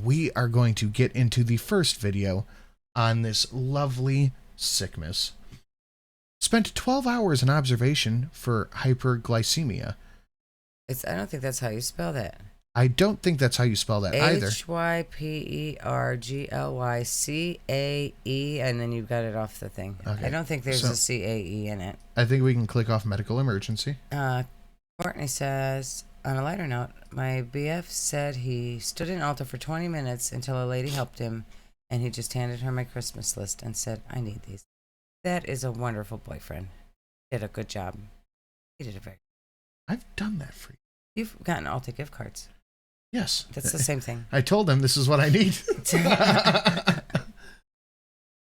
we are going to get into the first video on this lovely sickness. Spent 12 hours in observation for hyperglycemia. I don't think that's how you spell that. I don't think that's how you spell that either. HYPERGLYCAE, and then you've got it off the thing. Okay. I don't think there's a CAE in it. I think we can click off medical emergency. Courtney says, on a lighter note, my BF said he stood in Alta for 20 minutes until a lady helped him, and he just handed her my Christmas list and said, I need these. That is a wonderful boyfriend. Did a good job. He did a very. I've done that for you. You've gotten Alta gift cards. Yes. That's the same thing. I told them this is what I need.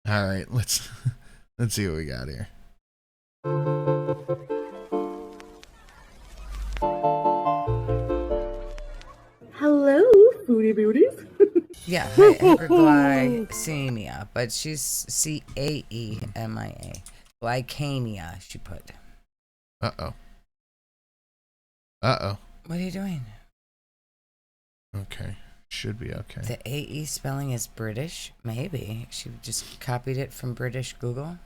All right, let's see what we got here. Hello, foodie beauties. Yeah, hyperglycemia, but she's CAEMIA. Glycemia, she put. Uh-oh. What are you doing? Okay. Should be okay. The AE spelling is British? Maybe. She just copied it from British Google.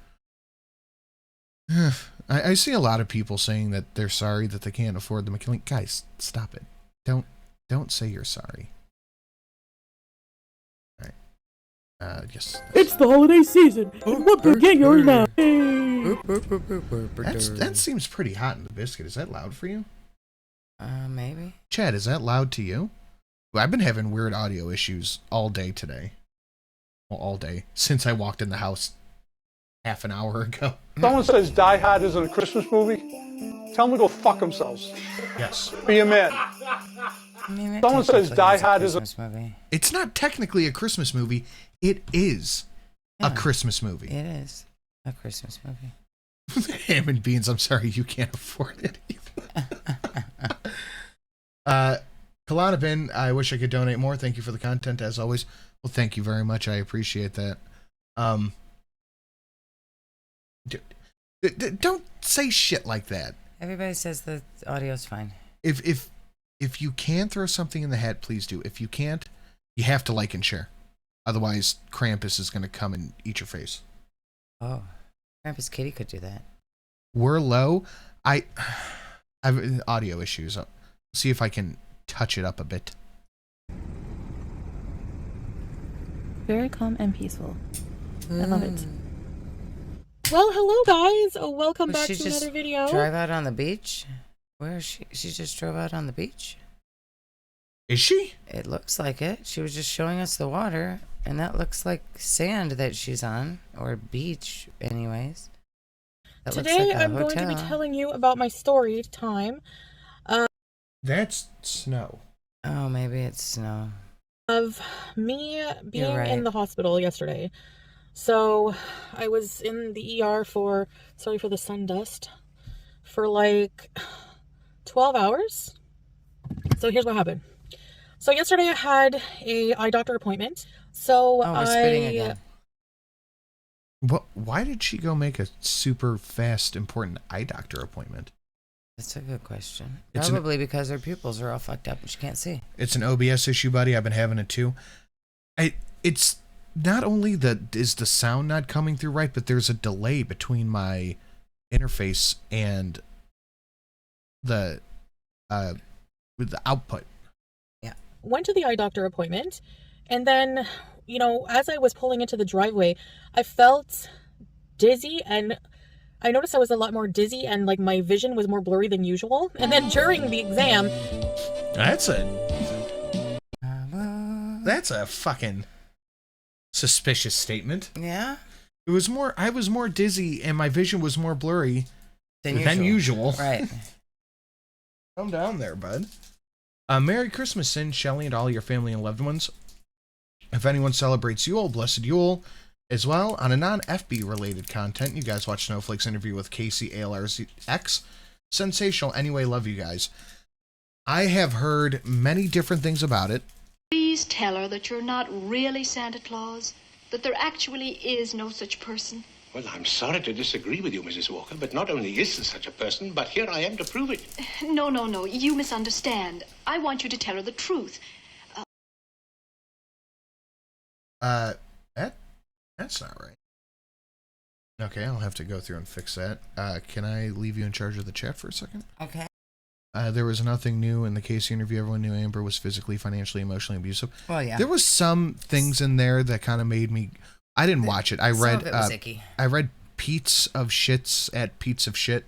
I see a lot of people saying that they're sorry that they can't afford the McKinley. Guys, stop it. Don't say you're sorry. All right. Yes. It's the holiday season, and what can get yours now? That seems pretty hot in the biscuit. Is that loud for you? Maybe. Chad, is that loud to you? Well, I've been having weird audio issues all day today. Well, all day. Since I walked in the house half an hour ago. Someone says Die Hard isn't a Christmas movie. Tell them to go fuck themselves. Yes. Be a man. Someone says Die Hard is a Christmas movie. It's not technically a Christmas movie. It is a Christmas movie. It is a Christmas movie. Ham and beans, I'm sorry, you can't afford it either. Kalana Bin, I wish I could donate more. Thank you for the content, as always. Well, thank you very much. I appreciate that. Don't say shit like that. Everybody says the audio's fine. If you can throw something in the hat, please do. If you can't, you have to like and share. Otherwise, Krampus is going to come and eat your face. Oh, Krampus Kitty could do that. We're low. I have audio issues. I'll see if I can touch it up a bit. Very calm and peaceful. I love it. Well, hello guys. Welcome back She to just another video. Drive out on the beach? Where is she? She just drove out on the beach? Is she? It looks like it. She was just showing us the water, and that looks like sand that she's on, or beach, anyways. That Today looks like a I'm going to be hotel. telling you about my story time That's snow. Oh, maybe it's snow. of me being right. in the hospital yesterday. So I was in the ER for, sorry for the sun dust, for like 12 hours. So here's what happened. So yesterday I had a eye doctor appointment. So Oh, we're spitting again. What? Why did she go make a super fast, important eye doctor appointment? That's a good question. It's Probably because her pupils are all fucked up and she can't see. It's an OBS issue, buddy. I've been having it too. It's not only is the sound not coming through right, but there's a delay between my interface and the with the output. Yeah. Went to the eye doctor appointment, and then, you know, as I was pulling into the driveway, I felt dizzy, and I noticed I was a lot more dizzy, and like my vision was more blurry than usual. And then during the exam, That's a fucking suspicious statement. Yeah? I was more dizzy and my vision was more blurry than usual. Right. Calm down there, bud. Merry Christmas, Sin, Shelly, and all your family and loved ones. If anyone celebrates Yule, blessed Yule. As well, on a non-FB related content, you guys watch Snowflake's interview with Casey ALRX. Sensational. Anyway, love you guys. I have heard many different things about it. Please tell her that you're not really Santa Claus, that there actually is no such person. Well, I'm sorry to disagree with you, Mrs. Walker, but not only is there such a person, but here I am to prove it. No, you misunderstand. I want you to tell her the truth. That's not right. Okay, I'll have to go through and fix that. Can I leave you in charge of the chat for a second? Okay. There was nothing new in the case interview. Everyone knew Amber was physically, financially, emotionally abusive. Well, yeah. There was some things in there that kind of made me. I didn't watch it. I read. Some of it was icky. I read Pete's of Shits at Pete's of Shit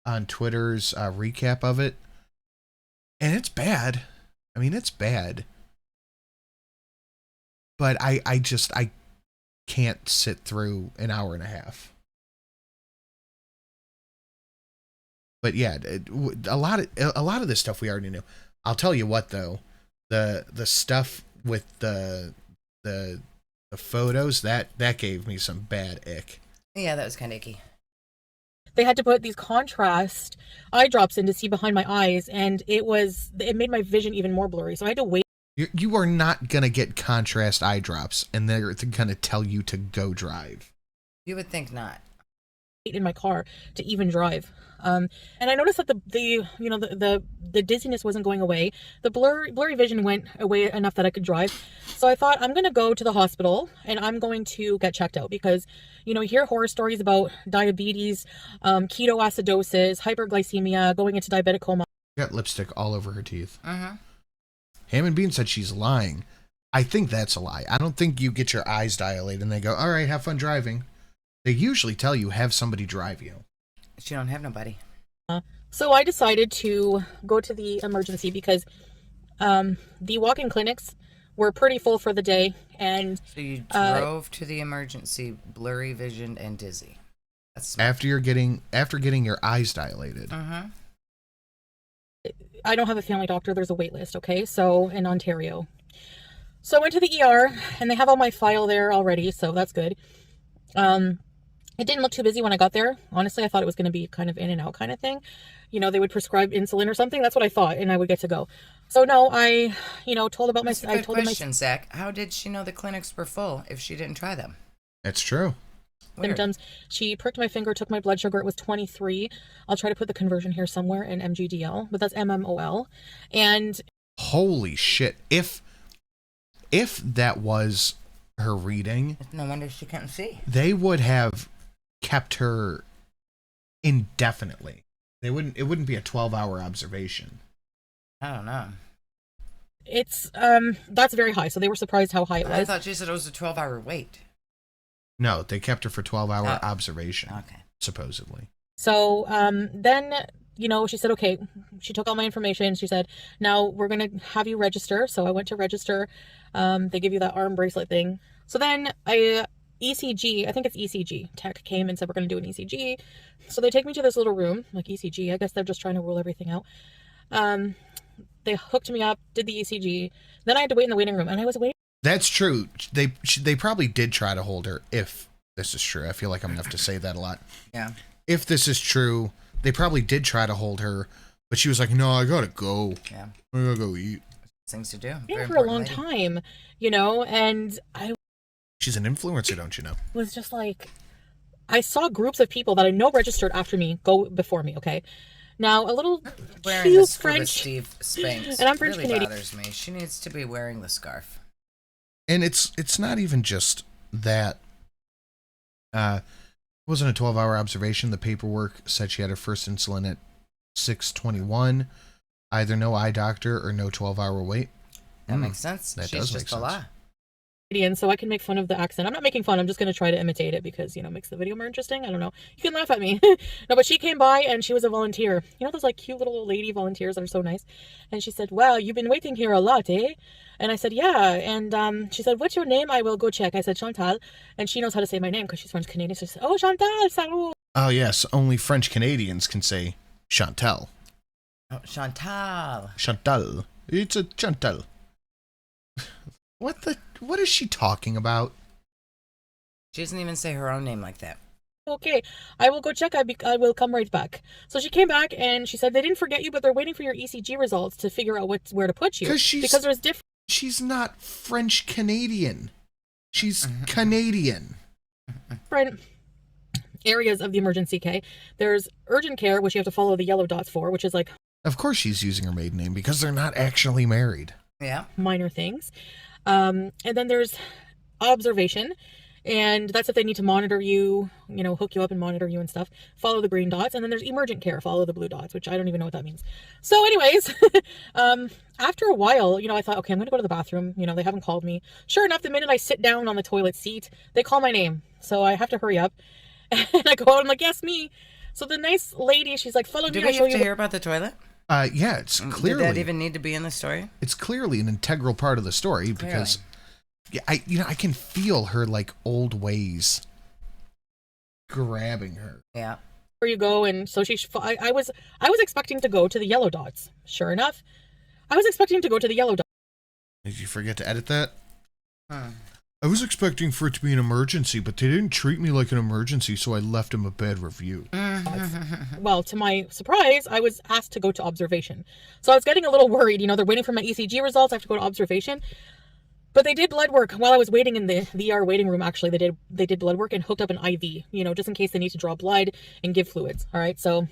on Twitter's recap of it, and it's bad. I mean, it's bad. But I can't sit through an hour and a half. But yeah, a lot of this stuff we already knew. I'll tell you what though, the stuff with the photos that gave me some bad ick. Yeah, that was kind of icky. They had to put these contrast eye drops in to see behind my eyes, and it made my vision even more blurry. So I had to wait. You are not gonna get contrast eye drops, and they're gonna tell you to go drive. You would think not. In my car to even drive, and I noticed that the dizziness wasn't going away. The blurry vision went away enough that I could drive. So I thought, I'm gonna go to the hospital and I'm going to get checked out, because you hear horror stories about diabetes, ketoacidosis, hyperglycemia, going into diabetic coma. Got lipstick all over her teeth. Ham and Bean said she's lying. I think that's a lie. I don't think you get your eyes dilated and they go, all right, have fun driving. They usually tell you, have somebody drive you. She don't have nobody. So I decided to go to the emergency because the walk-in clinics were pretty full for the day. And so you drove to the emergency, blurry visioned and dizzy. That's smart. After getting your eyes dilated. I don't have a family doctor. There's a wait list, okay? So in Ontario. So I went to the ER and they have all my file there already, so that's good. It didn't look too busy when I got there. Honestly, I thought it was going to be kind of in and out kind of thing. They would prescribe insulin or something. That's what I thought, and I would get to go. So no, I, told about my. That's a good question, Zach. How did she know the clinics were full if she didn't try them? That's true. Weird. Symptoms. She pricked my finger, took my blood sugar. It was 23. I'll try to put the conversion here somewhere in mgdl, but that's mmol. And holy shit! If that was her reading, no wonder she couldn't see. They would have kept her indefinitely. It wouldn't be a 12-hour observation. I don't know. It's that's very high. So they were surprised how high it was. I thought she said it was a 12-hour wait. No, they kept her for 12-hour observation. Okay. Supposedly. So then she said, okay, she took all my information. She said, now we're going to have you register. So I went to register. They give you that arm bracelet thing. So then ECG, I think it's ECG tech came and said, we're going to do an ECG. So they take me to this little room, like ECG. I guess they're just trying to rule everything out. They hooked me up, did the ECG. Then I had to wait in the waiting room, and I was waiting. That's true. They probably did try to hold her, if this is true. I feel like I'm going to have to say that a lot. Yeah. If this is true, they probably did try to hold her, but she was like, no, I got to go. Yeah. I got to go eat. Things to do. For a long time, and She's an influencer, don't you know? Was just like, I saw groups of people that I know registered after me go before me, okay? Now, a little wearing cute the French... Steve Spanx and I'm French really Canadian. bothers me. She needs to be wearing the scarf. And it's not even just that. It wasn't a 12-hour observation. The paperwork said she had her first insulin at 6:21. Either no eye doctor or no 12-hour wait. That makes sense. That She's does just make a sense. lie. So I can make fun of the accent. I'm not making fun. I'm just going to try to imitate it because, it makes the video more interesting. I don't know. You can laugh at me. No, but she came by and she was a volunteer. Those like cute little lady volunteers that are so nice. And she said, well, you've been waiting here a lot, eh? And I said, yeah. And she said, what's your name? I will go check. I said, Chantal. And she knows how to say my name because she's French Canadian. So she said, oh, Chantal, salut. Oh, yes. Only French Canadians can say Chantal. Oh, Chantal. Chantal. It's a Chantal. What is she talking about? She doesn't even say her own name like that. Okay, I will go check. I will come right back. So she came back and she said they didn't forget you, but they're waiting for your ECG results to figure out where to put you. Because there's different. She's not French Canadian. She's Canadian. Different areas of the emergency. Okay, there's urgent care, which you have to follow the yellow dots for, which is like. Of course, she's using her maiden name because they're not actually married. Yeah. Minor things. And then there's observation. And that's if they need to monitor you, you know, hook you up and monitor you and stuff. Follow the green dots. And then there's emergent care, follow the blue dots, which I don't even know what that means. So anyways, after a while, you know, I thought, okay, I'm going to go to the bathroom. You know, they haven't called me. Sure enough, the minute I sit down on the toilet seat, they call my name. So I have to hurry up. And I go out, I'm like, yes, me. So the nice lady, she's like, follow me. Did we have to hear about the toilet? Yeah, it's clearly. Did that even need to be in the story? It's clearly an integral part of the story because... Yeah, I can feel her like old ways grabbing her. Yeah. Where you go, and so I was expecting to go to the yellow dots. Sure enough, I was expecting to go to the yellow dots. Did you forget to edit that? Huh. I was expecting for it to be an emergency, but they didn't treat me like an emergency, so I left him a bad review. Well, to my surprise, I was asked to go to observation. So I was getting a little worried. You know, they're waiting for my ECG results. I have to go to observation. But they did blood work while I was waiting in the ER waiting room. Actually, they did blood work and hooked up an IV, you know, just in case they need to draw blood and give fluids. All right. So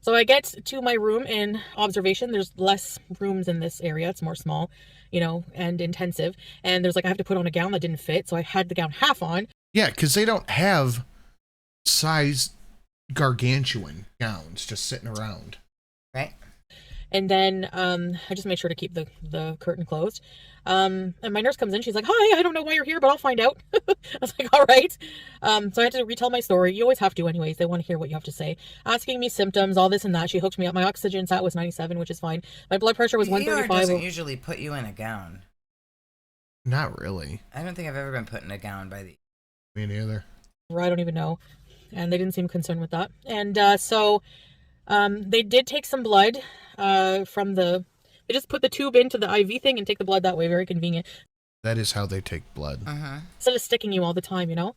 I get to my room in observation. There's less rooms in this area. It's more small, you know, and intensive. And there's like, I have to put on a gown that didn't fit. So I had the gown half on. Yeah, because they don't have size gargantuan gowns just sitting around. Right. And then I just made sure to keep the curtain closed. And my nurse comes in. She's like, hi, I don't know why you're here, but I'll find out. I was like, all right. So I had to retell my story. You always have to anyways. They want to hear what you have to say. Asking me symptoms, all this and that. She hooked me up. My oxygen sat was 97, which is fine. My blood pressure was 135. ER doesn't usually put you in a gown. Not really. I don't think I've ever been put in a gown by the... Me neither. I don't even know. And they didn't seem concerned with that. And so they did take some blood from the... They just put the tube into the IV thing and take the blood that way. Very convenient. That is how they take blood. Instead of sticking you all the time, you know?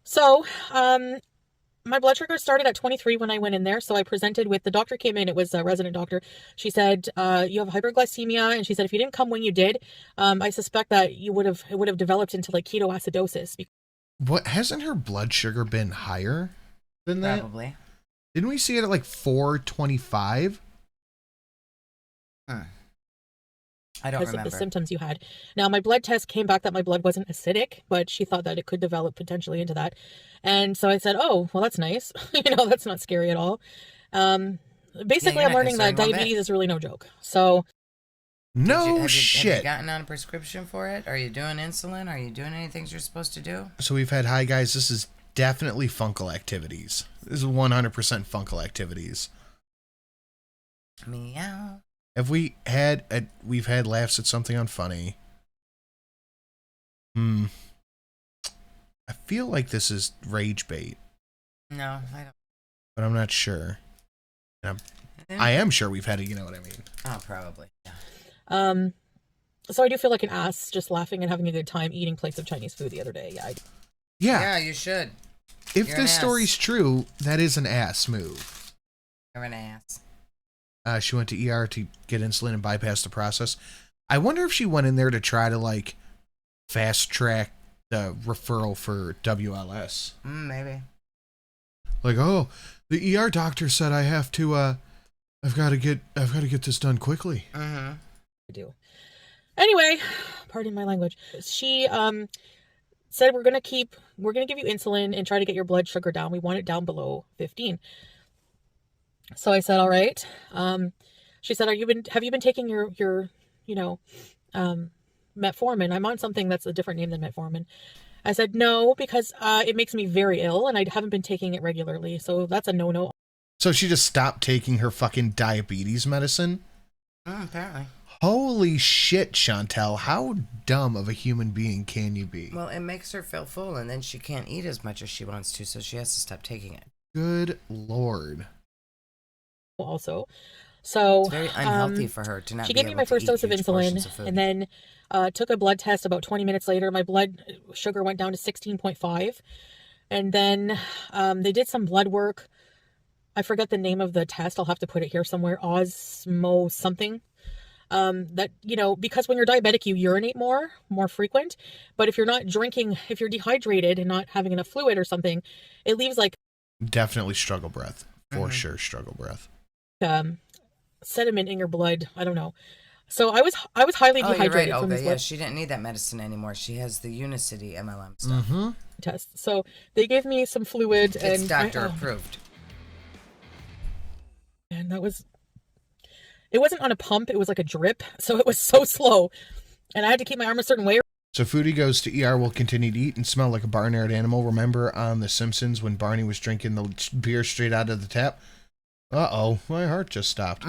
So, my blood sugar started at 23 when I went in there. So I presented with, the doctor came in. It was a resident doctor. She said, you have hyperglycemia. And she said, if you didn't come when you did, I suspect that it would have developed into like ketoacidosis. What, hasn't her blood sugar been higher than that? Probably. Didn't we see it at like 425? I don't remember. Of the symptoms you had. Now, my blood test came back that my blood wasn't acidic, but she thought that it could develop potentially into that. And so I said, oh, well, that's nice. You know, that's not scary at all. Basically, I'm learning that diabetes is really no joke. So. No shit. Have you gotten on a prescription for it? Are you doing insulin? Are you doing any things you're supposed to do? So we've had, hi guys, this is definitely fungal activities. This is 100% fungal activities. Meow. Have we've had laughs at something unfunny. I feel like this is rage bait. No, I don't. But I'm not sure. I am sure we've had it, you know what I mean. Oh, probably. Yeah. So I do feel like an ass just laughing and having a good time eating plates of Chinese food the other day. Yeah. Yeah, you should. If this story's true, that is an ass move. You're an ass. She went to ER to get insulin and bypass the process. I wonder if she went in there to try to, like, fast track the referral for WLS. Maybe. Like, oh, the ER doctor said I have to, I've got to get this done quickly. Mm-hmm. I do. Anyway, pardon my language. She, said we're going to give you insulin and try to get your blood sugar down. We want it down below 15. So I said, all right. She said, have you been taking your metformin? I'm on something that's a different name than metformin. I said, no, because it makes me very ill and I haven't been taking it regularly. So that's a no-no. So she just stopped taking her fucking diabetes medicine? Apparently. Holy shit, Chantel. How dumb of a human being can you be? Well, it makes her feel full and then she can't eat as much as she wants to, so she has to stop taking it. Good Lord. Also, so it's very unhealthy for her to not. She gave me my first dose of insulin, and then took a blood test. About 20 minutes later, my blood sugar went down to 16.5, and then they did some blood work. I forget the name of the test. I'll have to put it here somewhere. Osmo something. That, you know, because when you're diabetic, you urinate more frequent. But if you're not drinking, if you're dehydrated and not having enough fluid or something, it leaves like definitely struggle breath. For sure, struggle breath. Sediment in your blood. I don't know. So I was highly Oh, you're dehydrated right, from Olga. this Yeah, blood she didn't need that medicine anymore. She has the Unicity MLM stuff. test. So they gave me some fluid, It's and doctor approved. and it wasn't on a pump. It was like a drip. So it was so slow, and I had to keep my arm a certain way. So Foodie goes to ER, will continue to eat and smell like a barnyard animal. Remember on The Simpsons when Barney was drinking the beer straight out of the tap? Uh-oh, my heart just stopped.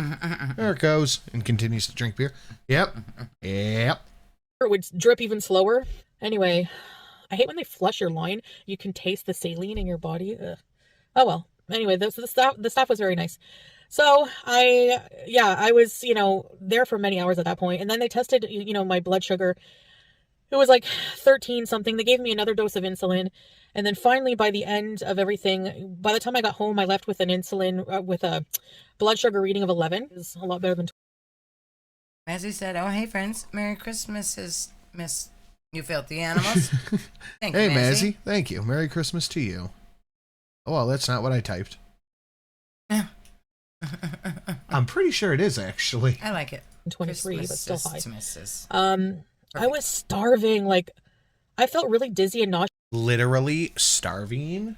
There it goes, and continues to drink beer. Yep. Yep. It would drip even slower. Anyway, I hate when they flush your line. You can taste the saline in your body. Ugh. Oh well. Anyway, the staff was very nice. So I was, there for many hours at that point. And then they tested, my blood sugar. It was like 13 something. They gave me another dose of insulin. And then finally, by the end of everything, by the time I got home, I left with an insulin, with a blood sugar reading of 11. It's a lot better than. As he said, oh, hey, friends. Merry Christmas, Miss You Filthy Animals. Thank you, Hey, Mazzy. Mazzy. Thank you. Merry Christmas to you. Oh, well, that's not what I typed. I'm pretty sure it is, actually. I like it. 23, but still high. Christmases. I was starving. Like, I felt really dizzy and nauseous. Literally starving?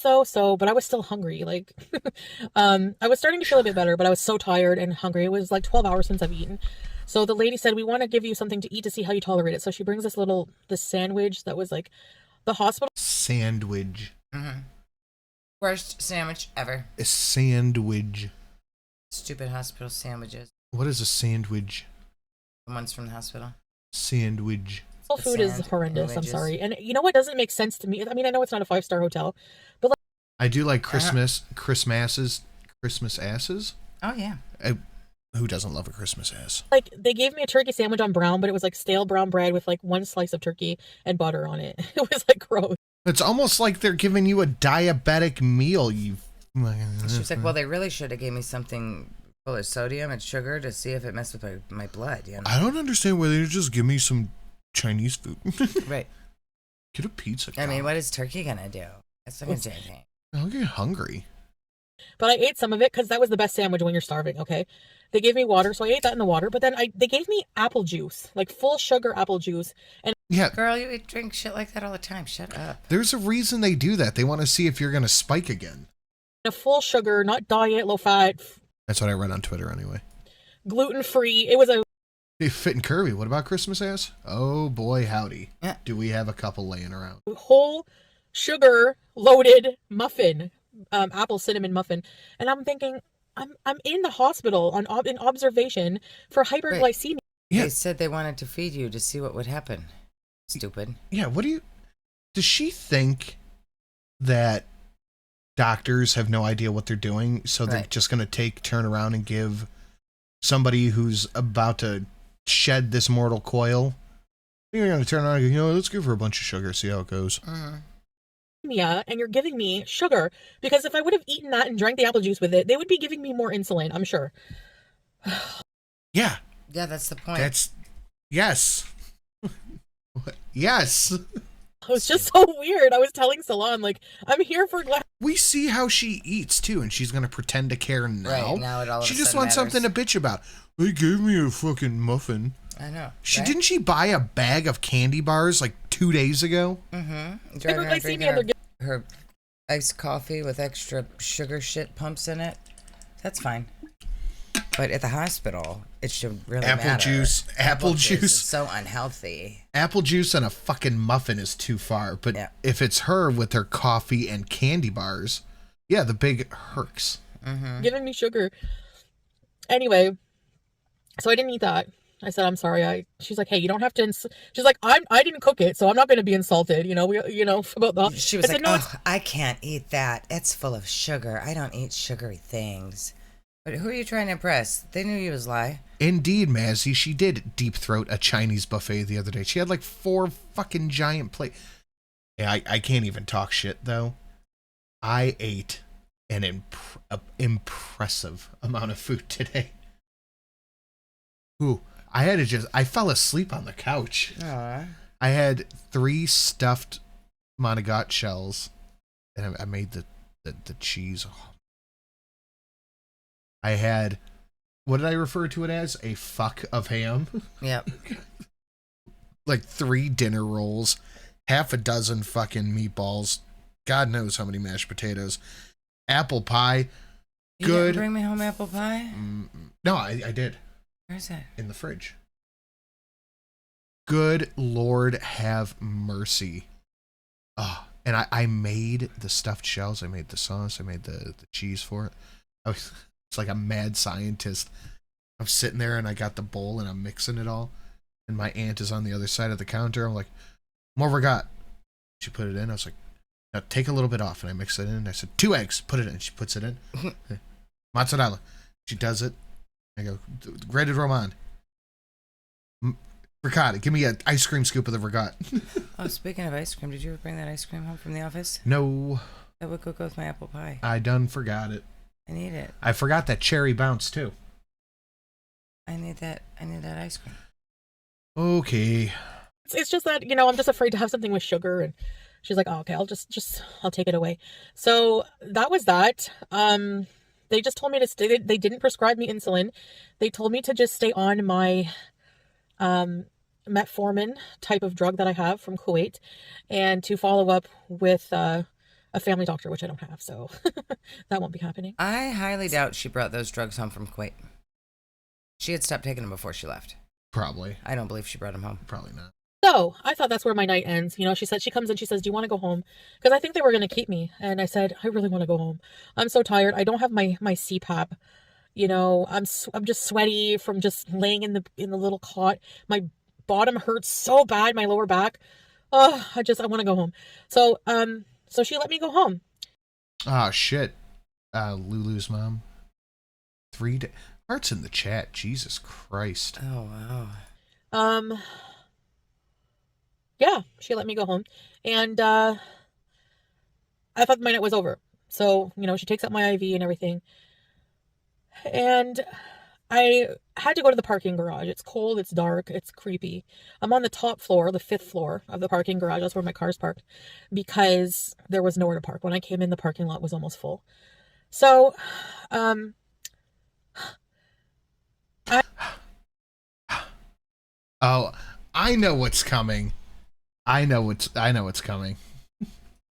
Though, but I was still hungry. Like, I was starting to feel a bit better, but I was so tired and hungry. It was like 12 hours since I've eaten. So the lady said, we want to give you something to eat to see how you tolerate it. So she brings this sandwich that was like the hospital. Sandwich. Mm-hmm. Worst sandwich ever. A sandwich. Stupid hospital sandwiches. What is a sandwich? The ones from the hospital. Sandwich. Food is horrendous. I'm sorry. And you know what doesn't make sense to me? I mean, I know it's not a 5-star hotel, but like, I do like Christmas asses. Oh, yeah. Who doesn't love a Christmas ass? like they gave me a turkey sandwich on brown, but it was like stale brown bread with like one slice of turkey and butter on it. It was like gross. It's almost like they're giving you a diabetic meal. She was like, well, they really should have gave me something full of sodium and sugar to see if it messed with my blood. You know? I don't understand why they just give me some Chinese food. Right. Get a pizza. I mean, what is turkey going to do? It's not going to do anything. I'll get hungry. But I ate some of it because that was the best sandwich when you're starving, okay? They gave me water, so I ate that in the water. But then they gave me apple juice, like full sugar apple juice. And Yeah. Girl, you drink shit like that all the time. Shut up. There's a reason they do that. They want to see if you're going to spike again. a full sugar, not diet, low fat. That's what I read on Twitter anyway. Gluten-free. It was a... Hey, Fit and Curvy, what about Christmas ass? Oh boy, howdy. Yeah. Do we have a couple laying around? whole sugar-loaded muffin. Apple cinnamon muffin. And I'm thinking... I'm in the hospital in observation for hyperglycemia. Yeah. They said they wanted to feed you to see what would happen. Stupid. Yeah, what do you... Does she think that doctors have no idea what they're doing, so they're just going to turn around and give somebody who's about to shed this mortal coil? You're going to turn around and go, let's give her a bunch of sugar, see how it goes. And you're giving me sugar, because if I would have eaten that and drank the apple juice with it, they would be giving me more insulin, I'm sure. Yeah. Yeah, that's the point. Yes. Yes. It was just so weird. I was telling Salon, like, I'm here for We see how she eats, too, and she's going to pretend to care now. Right, now it all of she a just sudden wants matters. something to bitch about. They gave me a fucking muffin. I know. Didn't she buy a bag of candy bars like 2 days ago? Mm-hmm. hyperglycemia. Her iced coffee with extra sugar shit pumps in it. That's fine. But at the hospital, it should really matter. Apple juice. Is so unhealthy. Apple juice and a fucking muffin is too far. But if it's her with her coffee and candy bars, yeah, the big herks. Giving me sugar. Anyway, so I didn't eat that. I said, I'm sorry. She's like, hey, you don't have to. She's like, I didn't cook it, so I'm not going to be insulted. About that. She was I like, said, no, I can't eat that. It's full of sugar. I don't eat sugary things. But who are you trying to impress? They knew you was lie. Indeed, Mazzy, she did deep throat a Chinese buffet the other day. She had like 4 fucking giant plates. Yeah, I can't even talk shit, though. I ate an impressive amount of food today. Ooh, I fell asleep on the couch. Aww. I had 3 stuffed Monogot shells, and I made the cheese. I had what did I refer to it as? A fuck of ham. Yep. Like 3 dinner rolls, half a dozen fucking meatballs, God knows how many mashed potatoes, apple pie. You Good. didn't bring me home apple pie? No, I did. Where's that? In the fridge. Good Lord have mercy. Oh, and I made the stuffed shells. I made the sauce. I made the cheese for it. It's like a mad scientist. I'm sitting there and I got the bowl and I'm mixing it all. And my aunt is on the other side of the counter. I'm like, more forgot. She put it in. I was like, now take a little bit off. And I mix it in. And I said, 2 eggs. Put it in. She puts it in. Mozzarella. She does it. I go, grated Roman. Ricotta. Give me an ice cream scoop of the ricotta. Oh, speaking of ice cream, did you ever bring that ice cream home from the office? No. That would go with my apple pie. I done forgot it. I need it. I forgot that cherry bounce too. I need that ice cream. Okay. It's just that, I'm just afraid to have something with sugar, and she's like, oh, okay, I'll take it away. So that was that. They just told me to stay. They didn't prescribe me insulin. They told me to just stay on my metformin type of drug that I have from Kuwait, and to follow up with a family doctor, which I don't have, so that won't be happening. I highly doubt she brought those drugs home from Kuwait. She had stopped taking them before she left. Probably. I don't believe she brought them home. Probably not. So I thought that's where my night ends. She comes in, she says, do you want to go home? Because I think they were going to keep me. And I said, I really want to go home. I'm so tired. I don't have my CPAP. I'm just sweaty from just laying in the little cot. My bottom hurts so bad, my lower back. Oh, I want to go home. So she let me go home. Ah, shit. Lulu's mom. 3 days. Hearts in the chat. Jesus Christ. Oh, wow. Yeah, she let me go home. And I thought my night was over. So, she takes out my IV and everything. And I had to go to the parking garage. It's cold, it's dark, it's creepy. I'm on the top floor, the 5th floor of the parking garage. That's where my car's parked, because there was nowhere to park. When I came in, the parking lot was almost full. So, Oh, I know what's coming. I know what's coming. I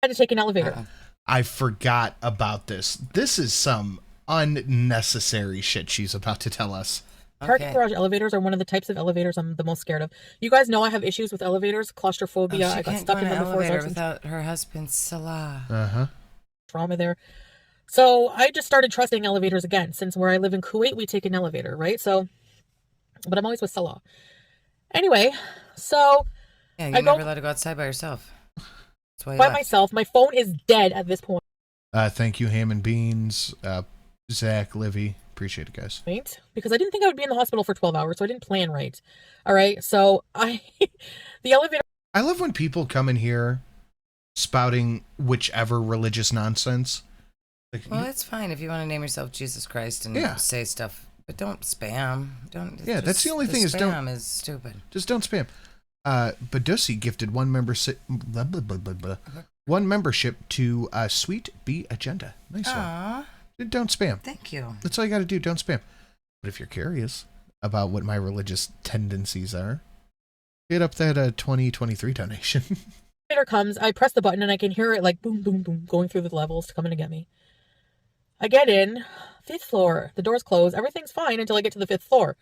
had to take an elevator. I forgot about this. This is some unnecessary shit she's about to tell us. Parking garage elevators are one of the types of elevators I'm the most scared of. You guys know I have issues with elevators, claustrophobia. I got stuck in them before. Elevator without her husband Salah. Uh-huh. Trauma there. So I just started trusting elevators again. Since where I live in Kuwait, we take an elevator, right? So, but I'm always with Salah. Anyway, so yeah, you never let her go outside by herself. That's why you left. Myself. My phone is dead at this point. Thank you, Ham and Beans, Zach, Livy. Appreciate it, guys. Right? Because I didn't think I would be in the hospital for 12 hours, so I didn't plan right. All right, so the elevator. I love when people come in here spouting whichever religious nonsense. Like, well, it's fine if you want to name yourself Jesus Christ and say stuff, but don't spam. Don't. Yeah, that's the only thing is don't. Spam is stupid. Just don't spam. Badusi gifted one membership to Sweet Bee Agenda. Nice one. Don't spam. Thank you. That's all you got to do. Don't spam. But if you're curious about what my religious tendencies are, hit up that 2023 donation. Elevator comes, I press the button, and I can hear it like boom, boom, boom, going through the levels to come in to get me. I get in, 5th floor. The doors close. Everything's fine until I get to the 5th floor.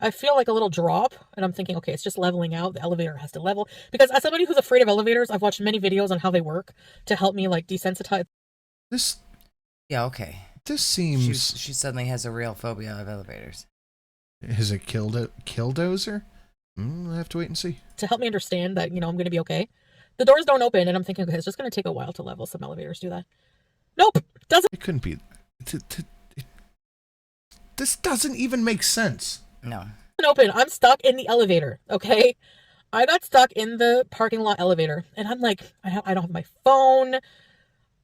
I feel like a little drop, and I'm thinking, okay, it's just leveling out. The elevator has to level. Because as somebody who's afraid of elevators, I've watched many videos on how they work to help me like desensitize. Yeah, okay. This seems... She suddenly has a real phobia of elevators. Is it killdozer? I have to wait and see. To help me understand that, I'm going to be okay. The doors don't open, and I'm thinking, okay, it's just going to take a while to level. Some elevators do that. Nope, doesn't. It couldn't be. This doesn't even make sense. No. Open. I'm stuck in the elevator, okay? I got stuck in the parking lot elevator, and I'm like, I don't have my phone.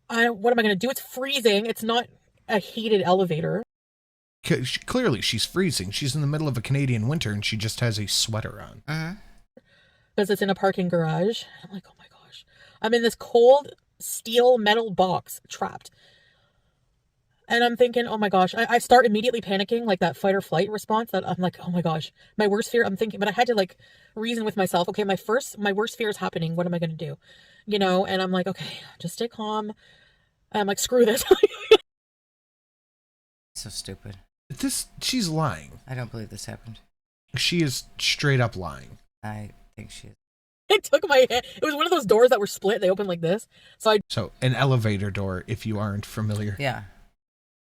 What am I going to do? It's freezing. It's not a heated elevator. Clearly, she's freezing. She's in the middle of a Canadian winter, and she just has a sweater on. Uh-huh. Because it's in a parking garage. I'm like, oh my gosh. I'm in this cold steel metal box, trapped. And I'm thinking, oh my gosh, I start immediately panicking, like that fight or flight response that I'm like, oh my gosh, my worst fear. I'm thinking, but I had to like reason with myself. Okay, my worst fear is happening. What am I going to do? You know? And I'm like, okay, just stay calm. And I'm like, screw this. So stupid. She's lying. I don't believe this happened. She is straight up lying. I think she is. I took my hand. It was one of those doors that were split. They opened like this. So an elevator door, if you aren't familiar. Yeah.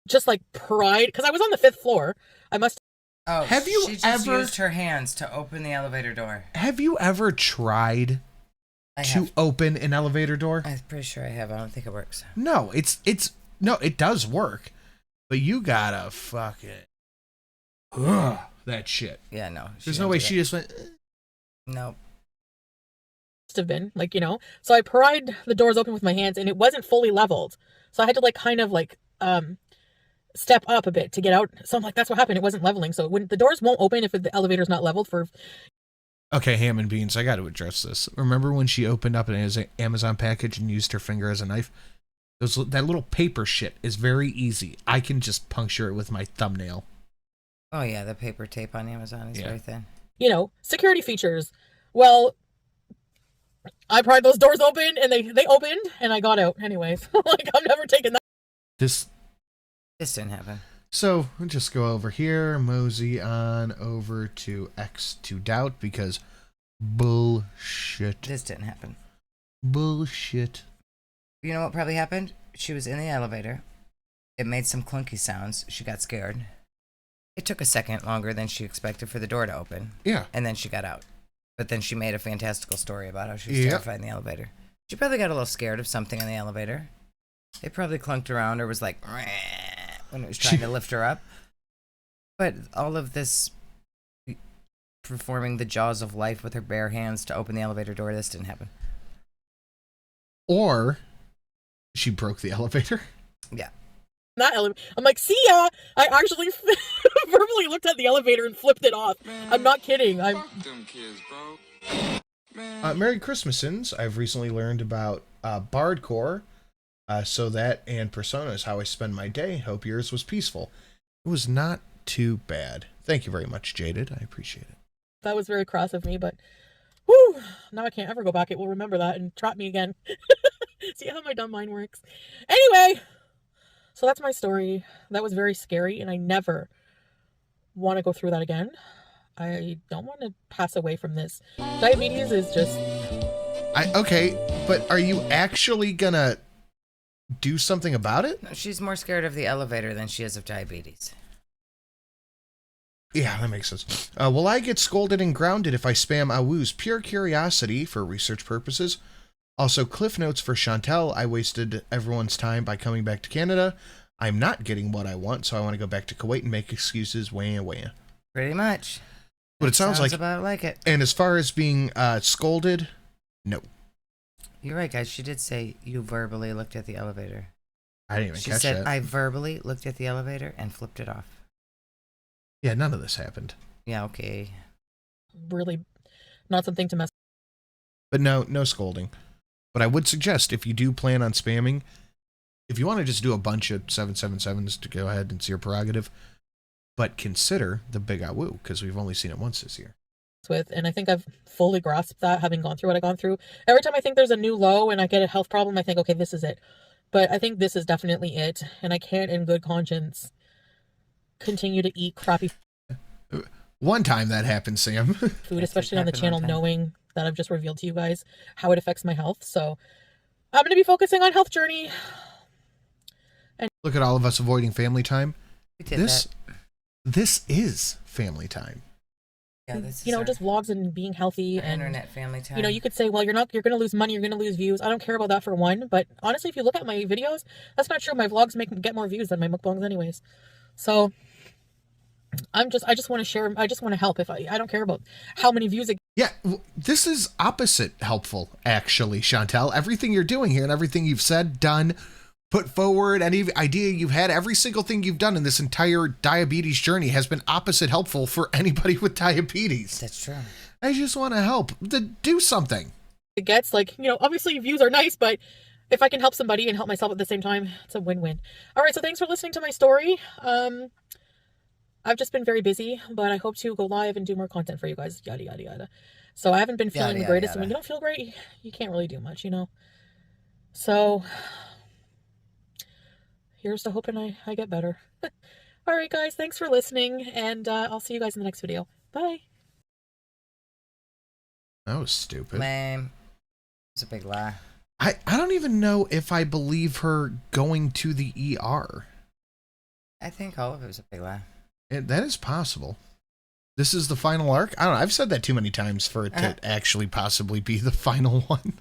Just like pried, because I was on the 5th floor. I must. Oh, Have you she just ever used her hands to open the elevator door? Have you ever tried to open an elevator door? I'm pretty sure I have. I don't think it works. No, no, it does work, but you gotta fucking that shit. Yeah, no. There's no way she just went. Nope. Must have been like, you know. So I pried the doors open with my hands, and it wasn't fully leveled. So I had to like kind of like step up a bit to get out. So I'm like, that's what happened. It wasn't leveling. So when the doors won't open if the elevator's not leveled for. Okay, ham and beans, I got to address this. Remember when she opened up an Amazon package and used her finger as a knife? That little paper shit is very easy. I can just puncture it with my thumbnail. Oh yeah, the paper tape on Amazon is very thin. You know, security features. Well, I pried those doors open, and they opened, and I got out anyways. Like, I'm never taking that. This didn't happen. So we'll just go over here, mosey on over to X to doubt, because bullshit. This didn't happen. Bullshit. You know what probably happened? She was in the elevator. It made some clunky sounds. She got scared. It took a second longer than she expected for the door to open. Yeah. And then she got out. But then she made a fantastical story about how she was terrified in the elevator. She probably got a little scared of something in the elevator. It probably clunked around or was like when it was trying to lift her up. But all of this performing the jaws of life with her bare hands to open the elevator door, this didn't happen. Or she broke the elevator. Yeah. That elevator. I'm like, see ya. I actually verbally looked at the elevator and flipped it off. Man, I'm not kidding. Fuck them kids, bro. Merry Christmasins. I've recently learned about Bardcore. So that and Persona is how I spend my day. Hope yours was peaceful. It was not too bad. Thank you very much, Jaded. I appreciate it. That was very cross of me, but whew, now I can't ever go back. It will remember that and trap me again. See how my dumb mind works. Anyway, so that's my story. That was very scary, and I never want to go through that again. I don't want to pass away from this. Diabetes is just... Okay, but are you actually gonna do something about it? No, she's more scared of the elevator than she is of diabetes. Yeah, that makes sense. Will I get scolded and grounded if I spam Awoo's pure curiosity for research purposes? Also, cliff notes for Chantel. I wasted everyone's time by coming back to Canada. I'm not getting what I want, so I want to go back to Kuwait and make excuses. Wah. Pretty much. But it sounds like about like it. And as far as being scolded, no. You're right, guys. She did say you verbally looked at the elevator. I didn't even catch that. She said, I verbally looked at the elevator and flipped it off. Yeah, none of this happened. Yeah, okay. Really not something to mess. But no scolding. But I would suggest, if you do plan on spamming, if you want to just do a bunch of 777s, to go ahead and it's your prerogative. But consider the Big Awoo, because we've only seen it once this year. With, and I think I've fully grasped that, having gone through what I've gone through. Every time I think there's a new low and I get a health problem, I think, okay, this is it. But I think this is definitely it, and I can't in good conscience continue to eat crappy One time that happened, Sam. food, especially on the channel, knowing that I've just revealed to you guys how it affects my health. So I'm going to be focusing on health journey. And look at all of us avoiding family time. We did that. This is family time. Yeah, this you know, just vlogs and being healthy and internet family time. You know, you could say, well, you're going to lose money, you're going to lose views. I don't care about that for one, but honestly, if you look at my videos, that's not true. My vlogs get more views than my mukbangs anyways. So I just want to share. I just want to help. If I don't care about how many views it. Yeah, this is opposite helpful, actually, Chantel. Everything you're doing here and everything you've said, done, put forward, any idea you've had, every single thing you've done in this entire diabetes journey has been opposite helpful for anybody with diabetes. That's true. I just want to help. Do something. It gets, like, you know, obviously views are nice, but if I can help somebody and help myself at the same time, it's a win-win. All right, so thanks for listening to my story. I've just been very busy, but I hope to go live and do more content for you guys. Yada yada yada. So I haven't been feeling the greatest, and when you don't feel great, you can't really do much, you know. So here's to hoping I get better. All right, guys, thanks for listening, and I'll see you guys in the next video. Bye. That was stupid. Lame. It's a big lie. I don't even know if I believe her going to the ER. I think all of it was a big lie. That is possible. This is the final arc? I don't know. I've said that too many times for it to actually possibly be the final one.